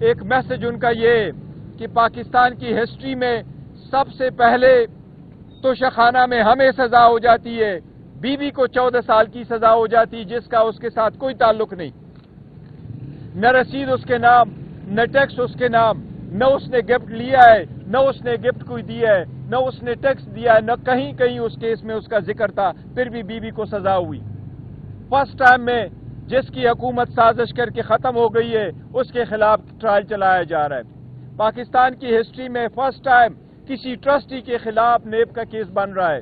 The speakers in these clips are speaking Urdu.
ایک میسج ان کا یہ کہ پاکستان کی ہسٹری میں سب سے پہلے توشخانہ میں ہمیں سزا ہو جاتی ہے، بیوی کو 14 سال کی سزا ہو جاتی جس کا اس کے ساتھ کوئی تعلق نہیں، نہ رسید اس کے نام، نہ ٹیکس اس کے نام، نہ اس نے گفٹ لیا ہے، نہ اس نے گفٹ کوئی دیا ہے، نہ اس نے ٹیکس دیا ہے، نہ کہیں کہیں اس کیس میں اس کا ذکر تھا، پھر بھی بیوی کو سزا ہوئی۔ فرسٹ ٹائم میں جس کی حکومت سازش کر کے ختم ہو گئی ہے اس کے خلاف ٹرائل چلایا جا رہا ہے۔ پاکستان کی ہسٹری میں فرسٹ ٹائم کسی ٹرسٹی کے خلاف نیب کا کیس بن رہا ہے۔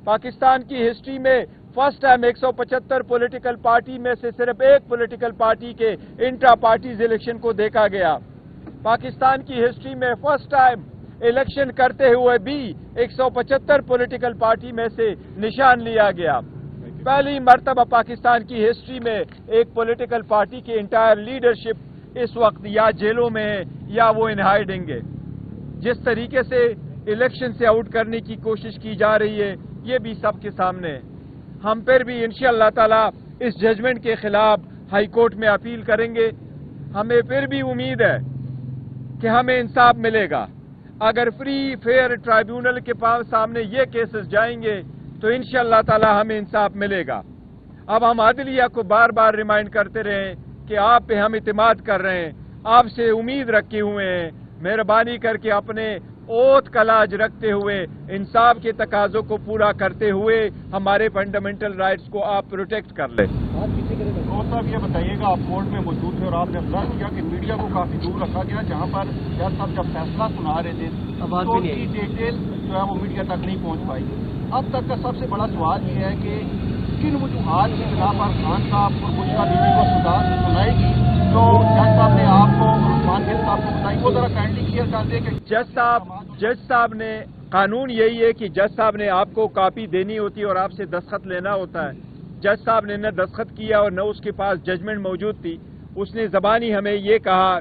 پاکستان کی ہسٹری میں فرسٹ ٹائم 175 پولیٹیکل پارٹی میں سے صرف ایک پولیٹیکل پارٹی کے انٹرا پارٹیز الیکشن کو دیکھا گیا۔ پاکستان کی ہسٹری میں فرسٹ ٹائم الیکشن کرتے ہوئے بھی 175 پولیٹیکل پارٹی میں سے نشان لیا گیا۔ پہلی مرتبہ پاکستان کی ہسٹری میں ایک پولیٹیکل پارٹی کی انٹائر لیڈرشپ اس وقت یا جیلوں میں ہے یا وہ ان ہائیڈنگ ہے۔ جس طریقے سے الیکشن سے آؤٹ کرنے کی کوشش کی جا رہی ہے یہ بھی سب کے سامنے ہے۔ ہم پھر بھی انشاءاللہ تعالی اس ججمنٹ کے خلاف ہائی کورٹ میں اپیل کریں گے۔ ہمیں پھر بھی امید ہے کہ ہمیں انصاف ملے گا۔ اگر فری فیئر ٹرائیبیونل کے پاس سامنے یہ کیسز جائیں گے تو انشاءاللہ تعالی ہمیں انصاف ملے گا۔ اب ہم عدلیہ کو بار بار ریمائنڈ کرتے رہیں کہ آپ پہ ہم اعتماد کر رہے ہیں، آپ سے امید رکھے ہوئے ہیں، مہربانی کر کے اپنے اوتھ کا لاج رکھتے ہوئے انصاف کے تقاضوں کو پورا کرتے ہوئے ہمارے فنڈامنٹل رائٹس کو آپ پروٹیکٹ کر لیں۔ صاحب یہ بتائیے گا، آپ کورٹ میں موجود تھے اور آپ نے افزار کیا کہ میڈیا کو کافی دور رکھا گیا، جہاں پر جج صاحب جب فیصلہ سنا رہے تھے تو ان کی ڈیٹیل جو ہے وہ میڈیا تک نہیں پہنچ پائی۔ اب تک کا سب سے بڑا سوال یہ ہے کہ کن وجوہات کی بنا پر خان صاحب اور بشریٰ بی بی کو سزا سنائے گی جو جج صاحب نے آپ کو اور عثمان گل صاحب کو بتائی، وہ ذرا کائنڈلی کلیئر کر دیں کہ جج صاحب نے قانون یہی ہے کہ جج صاحب نے آپ کو کاپی دینی ہوتی ہے اور آپ سے دستخط لینا ہوتا ہے۔ جج صاحب نے نہ دستخط کیا اور نہ اس کے پاس ججمنٹ موجود تھی۔ اس نے زبانی ہمیں یہ کہا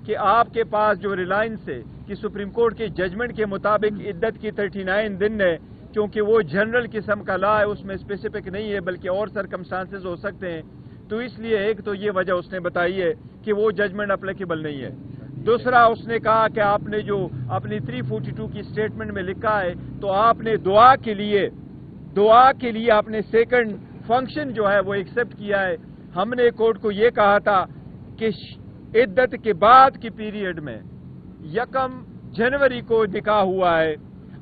کہ آپ کے پاس جو ریلائنس ہے کہ سپریم کورٹ کے ججمنٹ کے مطابق عدت کی 39 دن ہے، کیونکہ وہ جنرل قسم کا لا ہے، اس میں اسپیسیفک نہیں ہے بلکہ اور سرکمسٹانسز ہو سکتے ہیں، تو اس لیے ایک تو یہ وجہ اس نے بتائی ہے کہ وہ ججمنٹ اپلیکیبل نہیں ہے۔ دوسرا اس نے کہا کہ آپ نے جو اپنی 342 کی سٹیٹمنٹ میں لکھا ہے تو آپ نے دعا کے لیے آپ نے سیکنڈ فنکشن جو ہے وہ ایکسپٹ کیا ہے۔ ہم نے کورٹ کو یہ کہا تھا کہ عدت کے بعد کی پیریڈ میں 1 جنوری کو نکاح ہوا ہے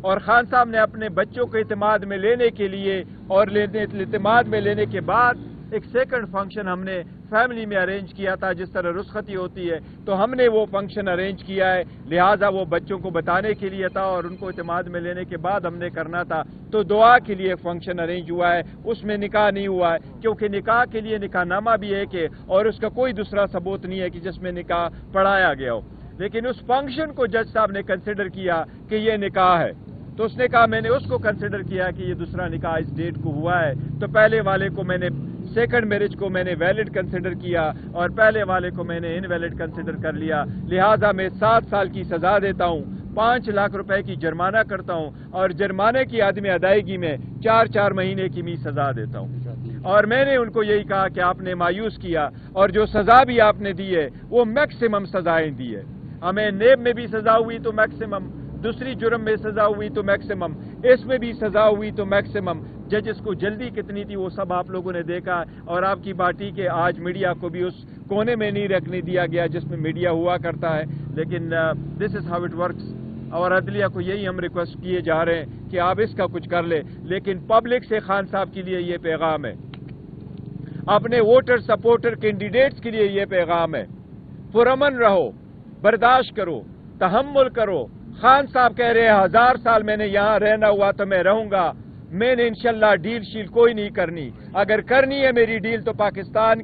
اور خان صاحب نے اپنے بچوں کو اعتماد میں لینے کے لیے اور اعتماد میں لینے کے بعد ایک سیکنڈ فنکشن ہم نے فیملی میں ارینج کیا تھا، جس طرح رخصتی ہوتی ہے تو ہم نے وہ فنکشن ارینج کیا ہے، لہٰذا وہ بچوں کو بتانے کے لیے تھا اور ان کو اعتماد میں لینے کے بعد ہم نے کرنا تھا، تو دعا کے لیے فنکشن ارینج ہوا ہے، اس میں نکاح نہیں ہوا ہے، کیونکہ نکاح کے لیے نکاح نامہ بھی ایک ہے اور اس کا کوئی دوسرا ثبوت نہیں ہے کہ جس میں نکاح پڑھایا گیا ہو، لیکن اس فنکشن کو جج صاحب نے کنسیڈر کیا کہ یہ نکاح ہے، تو اس نے کہا میں نے اس کو کنسیڈر کیا کہ یہ دوسرا نکاح اس ڈیٹ کو ہوا ہے، تو پہلے والے کو میں نے سیکنڈ میرج کو میں نے ویلڈ کنسیڈر کیا اور پہلے والے کو میں نے انویلڈ کنسیڈر کر لیا، لہٰذا میں 7 سال کی سزا دیتا ہوں، 5 لاکھ روپے کی جرمانہ کرتا ہوں اور جرمانے کی عدم ادائیگی میں 4 مہینے کی بھی سزا دیتا ہوں۔ اور میں نے ان کو یہی کہا کہ آپ نے مایوس کیا اور جو سزا بھی آپ نے دی ہے وہ میکسیمم سزائیں دی ہے، ہمیں نیب میں بھی سزا ہوئی تو میکسیمم، دوسری جرم میں سزا ہوئی تو میکسیمم، اس میں بھی سزا ہوئی تو میکسیمم۔ ججز کو جلدی کتنی تھی وہ سب آپ لوگوں نے دیکھا اور آپ کی پارٹی کے آج میڈیا کو بھی اس کونے میں نہیں رکھنے دیا گیا جس میں میڈیا ہوا کرتا ہے، لیکن دس از ہاؤ اٹ ورکس، اور عدلیہ کو یہی ہم ریکویسٹ کیے جا رہے ہیں کہ آپ اس کا کچھ کر لیں، لیکن پبلک سے خان صاحب کے لیے یہ پیغام ہے، اپنے ووٹر سپورٹر کینڈیڈیٹس کے لیے یہ پیغام ہے، پرامن رہو، برداشت کرو، تحمل کرو۔ خان صاحب کہہ رہے ہیں 1000 سال میں نے یہاں رہنا ہوا تو میں رہوں گا، میں نے انشاءاللہ ڈیل شیل کوئی نہیں کرنی، اگر کرنی ہے میری ڈیل تو پاکستان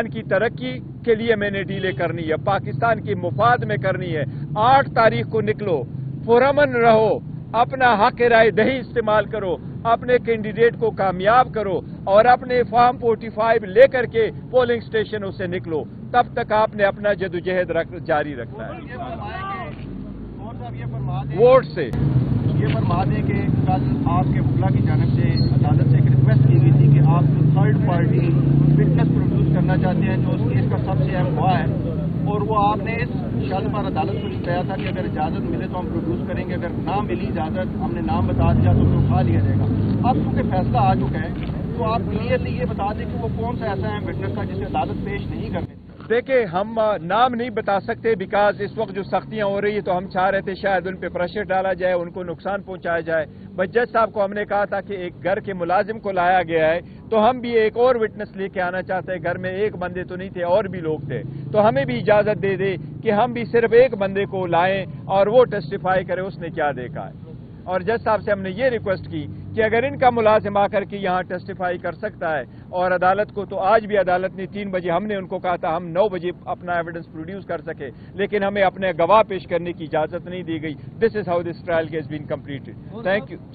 کی ترقی کے لیے میں نے ڈیلیں کرنی ہے، پاکستان کی مفاد میں کرنی ہے۔ 8 تاریخ کو نکلو، پرامن رہو، اپنا حق رائے دہی استعمال کرو، اپنے کینڈیڈیٹ کو کامیاب کرو اور اپنے فارم 45 لے کر کے پولنگ اسٹیشنوں سے نکلو، تب تک آپ نے اپنا جدوجہد جاری رکھنا ہے ووٹ سے۔ یہ فرما دیں کہ کل آپ کے وکلا کی جانب سے عدالت سے ایک ریکویسٹ ریکویسٹ کی گئی تھی کہ آپ تھرڈ پارٹی وٹنس پروڈیوس کرنا چاہتے ہیں جو اس کیس کا سب سے اہم گواہ ہے، اور وہ آپ نے اس شرط پر عدالت کو بتایا تھا کہ اگر اجازت ملے تو ہم پروڈیوس کریں گے، اگر نہ ملی اجازت ہم نے نام بتا دیا تو اٹھا لیا جائے گا۔ اب چونکہ فیصلہ آ چکا ہے تو آپ کلیئرلی یہ بتا دیں کہ وہ کون سا ایسا اہم وٹنس تھا جسے عدالت پیش نہیں کرنے۔ دیکھیں ہم نام نہیں بتا سکتے بیکاز اس وقت جو سختیاں ہو رہی ہیں تو ہم چاہ رہے تھے شاید ان پہ پریشر ڈالا جائے، ان کو نقصان پہنچایا جائے، بٹ جج صاحب کو ہم نے کہا تھا کہ ایک گھر کے ملازم کو لایا گیا ہے تو ہم بھی ایک اور وٹنس لے کے آنا چاہتے ہیں، گھر میں ایک بندے تو نہیں تھے اور بھی لوگ تھے، تو ہمیں بھی اجازت دے دے کہ ہم بھی صرف ایک بندے کو لائیں اور وہ ٹیسٹیفائی کرے اس نے کیا دیکھا ہے۔ اور جج صاحب سے ہم نے یہ ریکویسٹ کی کہ اگر ان کا ملازم آ کر کے یہاں ٹیسٹیفائی کر سکتا ہے اور عدالت کو، تو آج بھی عدالت نے 3 بجے، ہم نے ان کو کہا تھا ہم 9 بجے اپنا ایویڈنس پروڈیوس کر سکے، لیکن ہمیں اپنے گواہ پیش کرنے کی اجازت نہیں دی گئی۔ This is how this trial has been completed. Thank you.